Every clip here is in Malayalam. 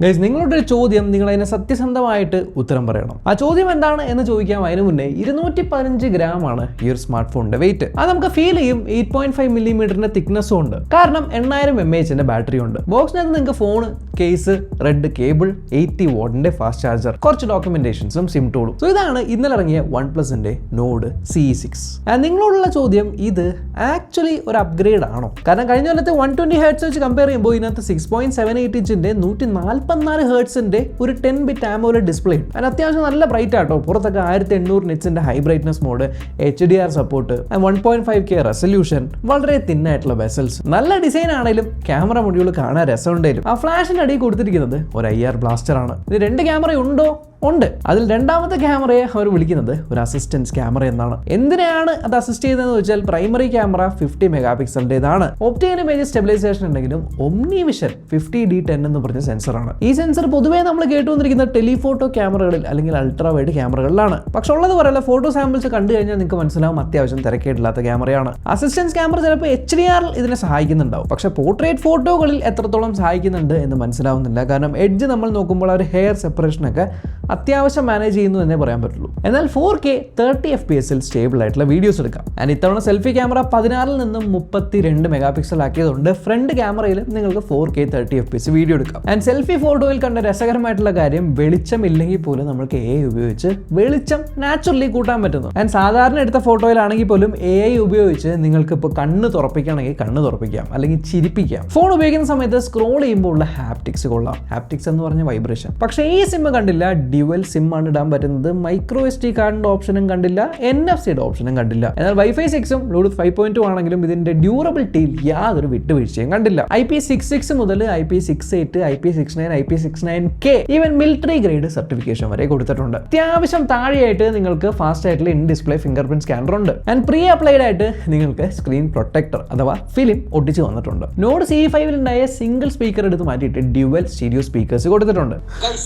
ഗൈസ്, നിങ്ങളുടെ ഒരു ചോദ്യം നിങ്ങൾ അതിനെ സത്യസന്ധമായിട്ട് ഉത്തരം പറയണം. ആ ചോദ്യം എന്താണ് എന്ന് ചോദിക്കാം അതിന് മുന്നേ 215 ഗ്രാമാണ് ഈ ഒരു സ്മാർട്ട് ഫോണിന്റെ വെയിറ്റ്. അത് നമുക്ക് ഫീൽ ചെയ്യും. 8.5 മില്ലിമീറ്ററിന്റെ തിക്നെസ്സും ഉണ്ട്. കാരണം 8000 mAh ബാറ്ററി ഉണ്ട്. ബോക്സിനകത്ത് നിങ്ങൾക്ക് ഫോൺ, കേസ്, റെഡ് കേബിൾ, 80 വാട്ടിന്റെ ഫാസ്റ്റ് ചാർജർ, കുറച്ച് ഡോക്യുമെന്റേഷൻസും സിം ടൂളും. സോ ഇതാണ് ഇന്നലെ ഇറങ്ങിയ OnePlusന്റെ നോഡ് CE6. നിങ്ങളോടുള്ള ചോദ്യം, ഇത് ആക്ച്വലി ഒരു അപ്ഗ്രേഡ് ആണോ? കാരണം കഴിഞ്ഞ കൊല്ലത്തെ 120 ഹെർട്സ് വെച്ച് കമ്പയർ ചെയ്യുമ്പോൾ ഇതിനകത്ത് 6.78 ഇഞ്ചിന്റെ 144 ഹെർട്സിന്റെ ഒരു 10-bit AMOLED ഡിസ്പ്ലേ. അതിന് അത്യാവശ്യം നല്ല ബ്രൈറ്റ് ആട്ടോ. പുറത്തൊക്കെ 1800 നിറ്റ്സിന്റെ high brightness mode, HDR support, 1.5K resolution, വളരെ തിന്നായിട്ടുള്ള വെസൽസ്, നല്ല ഡിസൈൻ ആണെങ്കിലും ക്യാമറ മൊഡ്യൂൾ കാണാൻ രസമുണ്ടെങ്കിലും ആ ഫ്ലാഷിന്റെ അടിയിൽ കൊടുത്തിരിക്കുന്നത് ഒരു IR ബ്ലാസ്റ്റർ ആണ്. ഇത് 2 ക്യാമറ ഉണ്ടോ? ഉണ്ട്. അതിൽ രണ്ടാമത്തെ ക്യാമറയെ അവർ വിളിക്കുന്നത് ഒരു അസിസ്റ്റൻസ് ക്യാമറ എന്നാണ്. എന്തിനാണ് അത് അസിസ്റ്റ് ചെയ്തതെന്ന് വെച്ചാൽ പ്രൈമറി ക്യാമറ 50 മെഗാപിക്സലിന്റേതാണ്. ഒപ്റ്റിക്കൽ ഇമേജ് സ്റ്റെബിലൈസേഷൻ ഉണ്ടെങ്കിലും OmniVision 50D10 എന്ന് പറഞ്ഞ സെൻസറാണ്. ഈ സെൻസർ പൊതുവേ നമ്മൾ കേട്ടുവന്നിരിക്കുന്ന ടെലിഫോട്ടോ ക്യാമറകളിൽ അല്ലെങ്കിൽ അൾട്രാ വൈഡ് ക്യാമറകളിലാണ്. പക്ഷെ ഉള്ളത് പറയല്ല, ഫോട്ടോ സാമ്പിൾസ് കണ്ടു കഴിഞ്ഞാൽ നിങ്ങൾക്ക് മനസ്സിലാവും അത്യാവശ്യം തിരക്കേടില്ലാത്ത ക്യാമറയാണ്. അസിസ്റ്റൻസ് ക്യാമറ ചിലപ്പോൾ HDR ഇതിനെ സഹായിക്കുന്നുണ്ടാവും. പക്ഷെ പോർട്രേറ്റ് ഫോട്ടോകളിൽ എത്രത്തോളം സഹായിക്കുന്നുണ്ട് എന്ന് മനസ്സിലാവുന്നില്ല. കാരണം എഡ്ജ് നമ്മൾ നോക്കുമ്പോൾ ആ ഒരു ഹെയർ സെപ്പറേഷൻ ഒക്കെ അത്യാവശ്യം മാനേജ് ചെയ്യുന്നു എന്നേ പറയാൻ പറ്റുള്ളൂ. എന്നാൽ 4K 30 FPS സ്റ്റേബിൾ ആയിട്ടുള്ള വീഡിയോസ് എടുക്കാം. ആൻഡ് ഇത്തവണ സെൽഫി ക്യാമറ 16 നിന്നും 32 മെഗാപിക്സൽ ആക്കിയതുകൊണ്ട് ഫ്രണ്ട് ക്യാമറയിൽ നിങ്ങൾക്ക് 4K 30 FPS വീഡിയോ എടുക്കാം. ആൻഡ് സെൽഫി ഫോട്ടോയിൽ കണ്ട രസകരമായിട്ടുള്ള കാര്യം, വെളിച്ചം ഇല്ലെങ്കിൽ പോലും നമുക്ക് AI ഉപയോഗിച്ച് വെളിച്ചം നാച്ചുറലി കൂട്ടാൻ പറ്റുന്നു. ആൻഡ് സാധാരണ എടുത്ത ഫോട്ടോയിലാണെങ്കിൽ പോലും AI ഉപയോഗിച്ച് നിങ്ങൾക്ക് ഇപ്പോൾ കണ്ണ് തുറപ്പിക്കുകയാണെങ്കിൽ കണ്ണ് തുറപ്പിക്കാം, അല്ലെങ്കിൽ ചിരിപ്പിക്കാം. ഫോൺ ഉപയോഗിക്കുന്ന സമയത്ത് സ്ക്രോൾ ചെയ്യുമ്പോൾ ഉള്ള ഹാപ്റ്റിക്സ് കൊള്ളാം. ഹാപ്റ്റിക്സ് എന്ന് പറഞ്ഞ വൈബ്രേഷൻ. പക്ഷേ ഈ സിം കണ്ടില്ല. ഡ്യുവൽ സിം ആണ് ഇടാൻ പറ്റുന്നത്. മൈക്രോ SD കാർഡിന്റെ ഓപ്ഷനും കണ്ടില്ല, NFC ഓപ്ഷനും കണ്ടില്ല. എന്നാൽ Wi-Fi 6ഉം Bluetooth 5.2 ആണെങ്കിലും ഇതിന്റെ ഡ്യൂറബിലിറ്റിയിൽ യാതൊരു വിട്ടുവീഴ്ചയും കണ്ടില്ല. IP66 മുതൽ IP68, IP69, IP69K even military grade certification വരെ കൊടുത്തിട്ടുണ്ട്. അത്യാവശ്യം താഴെയായിട്ട് നിങ്ങൾക്ക് ഫാസ്റ്റ് ആയിട്ടുള്ള in display finger print scanner ഉണ്ട്. ആൻഡ് പ്രീ അപ്ലൈഡ് ആയിട്ട് നിങ്ങൾക്ക് സ്ക്രീൻ പ്രൊട്ടക്ടർ അഥവാ ഫിലിം ഒട്ടിച്ച് വന്നിട്ടുണ്ട്. നോഡ് CE5 ഉണ്ടായ സിംഗിൾ സ്പീക്കർ എടുത്ത് മാറ്റിയിട്ട് ഡ്യുവൽ സ്റ്റീരിയോ സ്പീക്കേഴ്സ് കൊടുത്തിട്ടുണ്ട്.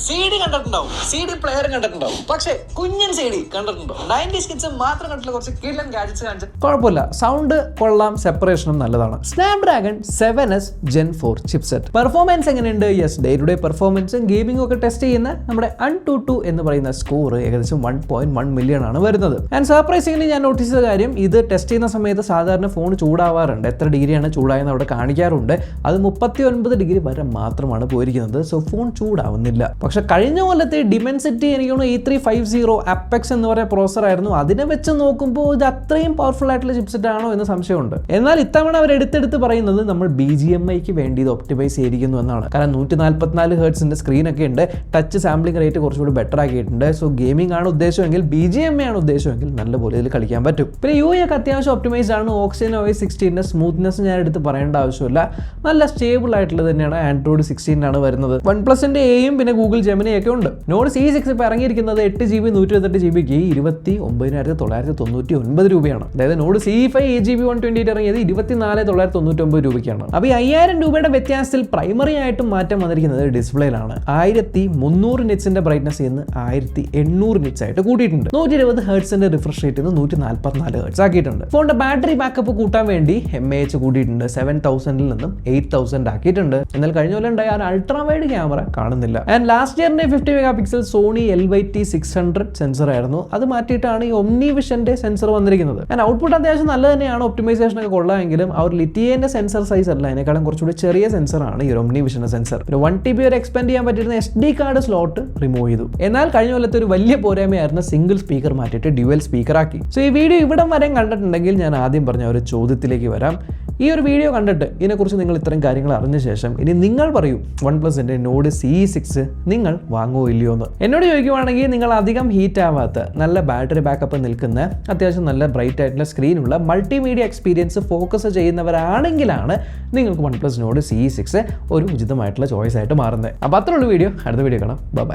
CD പ്ലെയർ കണ്ടിട്ടുണ്ടാവും, പക്ഷേ കുഞ്ഞൻ CD കണ്ടിട്ടുണ്ടോ? 90s കിഡ്സ് മാത്രം കണ്ടിട്ടുള്ള കുറച്ച് കിഡ്ലൻ ഗാഡ്ജറ്റ്സ് കാണിച്ചു. കുഴപ്പമില്ല, സൗണ്ട് കൊള്ളാം, സെപ്പറേഷനും നല്ലതാണ്. Snapdragon 7S Gen 4 chipset. Performance എങ്ങനെയുണ്ട്? യെസ്, ഡേ ടു ഡേ പെർഫോമൻസും ഗെയിമിംഗും ഒക്കെ ടെസ്റ്റ് ചെയ്യുന്ന നമ്മുടെ AnTuTu എന്ന് പറയുന്ന സ്കോർ ഏകദേശം 1.1 മില്യൺ ആണ് വരുന്നത്. ആൻഡ് സർപ്രൈസിംഗ്ലി ഞാൻ നോട്ടീസ് ചെയ്ത കാര്യം, ഇത് ടെസ്റ്റ് ചെയ്യുന്ന സമയത്ത് സാധാരണ ഫോൺ ചൂടാവാറുണ്ട്. എത്ര ഡിഗ്രിയാണ് ചൂടായെന്ന് അവിടെ കാണിക്കാറുണ്ട്. അത് 39 ഡിഗ്രി വരെ മാത്രമാണ് പോയിരിക്കുന്നത്. സോ ഫോൺ ചൂടാവുന്നില്ല. പക്ഷെ കഴിഞ്ഞ കൊല്ലത്തെ ഡിമെൻസിറ്റി എനിക്ക് തോന്നുന്നു E350 അപ്പെക്സ് എന്ന് പറയുന്ന പ്രോസസർ ആയിരുന്നു. അതിനെ വെച്ച് നോക്കുമ്പോൾ ഇത് അത്രയും പവർഫുൾ ആയിട്ടുള്ള ചിപ്സെറ്റ് ആണോ എന്ന് സംശയമുണ്ട്. എന്നാൽ ഇത്തവണ അവർ എടുത്തെടുത്ത് പറയുന്നത് നമ്മൾ BGMIക്ക് വേണ്ടി ഇത് ഒപ്റ്റിമൈസ് ചെയ്തിരിക്കുന്നു എന്നാണ്. കാരണം 144 ഹെർട്സിന്റെ സ്ക്രീനൊക്കെ ഉണ്ട്. ടച്ച് സാമ്പിളിംഗ് റേറ്റ് കുറച്ചുകൂടി ബെറ്റർ ആക്കിയിട്ടുണ്ട്. സോ ഗെയിമിംഗ് ആണ് ഉദ്ദേശമെങ്കിൽ, BGMI ആണ് ഉദ്ദേശമെങ്കിൽ നല്ലപോലെ ഇതിൽ കളിക്കാൻ പറ്റും. പിന്നെ UI ഒക്കെ അത്യാവശ്യം ഒപ്റ്റിമൈസ്ഡ് ആണ്. Oxygen OS 16ന്റെ സ്മൂത്ത്നെസ് ഞാൻ എടുത്ത് പറയേണ്ട ആവശ്യമില്ല. നല്ല സ്റ്റേബിൾ ആയിട്ടുള്ളത് തന്നെയാണ്. Android 16 ആണ് വരുന്നത്. OnePlusന്റെ Aയും പിന്നെ Google Gemini ഒക്കെ ഉണ്ട്. നോഡ് CE6 ഇപ്പോൾ ഇറങ്ങിയിരിക്കുന്നത് 8GB 128GB 29,999 രൂപയാണ്. അതായത് നോഡ് CE5 8GB 128 ഇറങ്ങിയത് 24,999 രൂപയ്ക്കാണ്. അപ്പോൾ ഈ 5000 രൂപയുടെ വ്യത്യാസത്തിൽ പ്രൈമറി ആയിട്ടും മാറ്റം വന്നിരിക്കുന്നത് ഡിസ്പ്ലേയിലാണ്. 1300 നിറ്റ്സിന്റെ ബ്രൈറ്റ്നസ് നിന്ന് 1800 നിറ്റ്സ് ആയിട്ട് കൂട്ടിയിട്ടുണ്ട്. 120 ഹെർട്സിന്റെ റിഫ്രഷ് റേറ്റ് 144 ഹെർട്സ് ആക്കിയിട്ടുണ്ട്. ഫോണിന്റെ ബാറ്ററി ബാക്കപ്പ് കൂട്ടാൻ വേണ്ടി mAh കൂട്ടിയിട്ടുണ്ട്. 7000 നിന്നും 8000 ആക്കിയിട്ടുണ്ട്. എന്നാൽ കഴിഞ്ഞ കൊല്ലം ഉണ്ടായ അൾട്രാ വൈഡ് ക്യാമറ കാണുന്നില്ല. ആൻഡ് ലാസ്റ്റ് ഇയറിന്റെ 50 മെഗാപിക്സൽ സോണി LYT600 സെൻസർ ആയിരുന്നു. അത് മാറ്റിയിട്ടാണ് ഈ OmniVisionന്റെ സെൻസർ വന്നിരിക്കുന്നത്. ആൻഡ് ഔട്ട്പുട്ട് അത്യാവശ്യം നല്ല തന്നെയാണ്. ഒപ്റ്റിമൈസേഷൻ ഒക്കെ കൊള്ളാമെങ്കിലും ആ ഒരു ലിറ്റിയേന്റെ സെൻസർ സൈസ് അല്ല, അതിനേക്കാളും കുറച്ചുകൂടി ചെറിയ സെൻസറാണ് ഈ ഒരു OmniVisionന്റെ സെൻസർ. ഒരു 1TB വരെ എക്സ്പെൻഡ് ചെയ്യാൻ പറ്റുന്ന SD കാർഡ് സ്ലോട്ട് റിമൂവ് ചെയ്തു. എന്നാൽ കഴിഞ്ഞ കൊല്ലത്തെ ഒരു വലിയ പോരായ്മയായിരുന്നു സിംഗിൾ സ്പീക്കർ മാറ്റിയിട്ട് ഡ്യുവൽ സ്പീക്കർ ആക്കി. സോ ഈ വീഡിയോ ഇവിടം വരെ കണ്ടിട്ടുണ്ടെങ്കിൽ ഞാൻ ആദ്യം പറഞ്ഞ ഒരു ചോദ്യത്തിലേക്ക് വരാം. ഈ ഒരു വീഡിയോ കണ്ടിട്ട് ഇതിനെക്കുറിച്ച് നിങ്ങൾ ഇത്തരം കാര്യങ്ങൾ അറിഞ്ഞ ശേഷം ഇനി നിങ്ങൾ പറയൂ, OnePlusന്റെ നോഡ് CE6 നിങ്ങൾ വാങ്ങുമോ ഇല്ലയോ എന്ന്. എന്നോട് ചോദിക്കുവാണെങ്കിൽ നിങ്ങൾ അധികം ഹീറ്റ് ആവാത്ത, നല്ല ബാറ്ററി ബാക്കപ്പ് നിൽക്കുന്ന, അത്യാവശ്യം നല്ല ബ്രൈറ്റ് ആയിട്ടുള്ള സ്ക്രീനുള്ള മൾട്ടിമീഡിയ എക്സ്പീരിയൻസ് ഫോക്കസ് ചെയ്യുന്നവരാണെങ്കിലാണ് നിങ്ങൾക്ക് OnePlus നോഡ് CE6 ഒരു ഉചിതമായിട്ടുള്ള ചോയ്സ് ആയിട്ട് മാറുന്നത്. അപ്പോൾ അത്രയുള്ള വീഡിയോ. അടുത്ത വീഡിയോ കാണാം. ബൈ.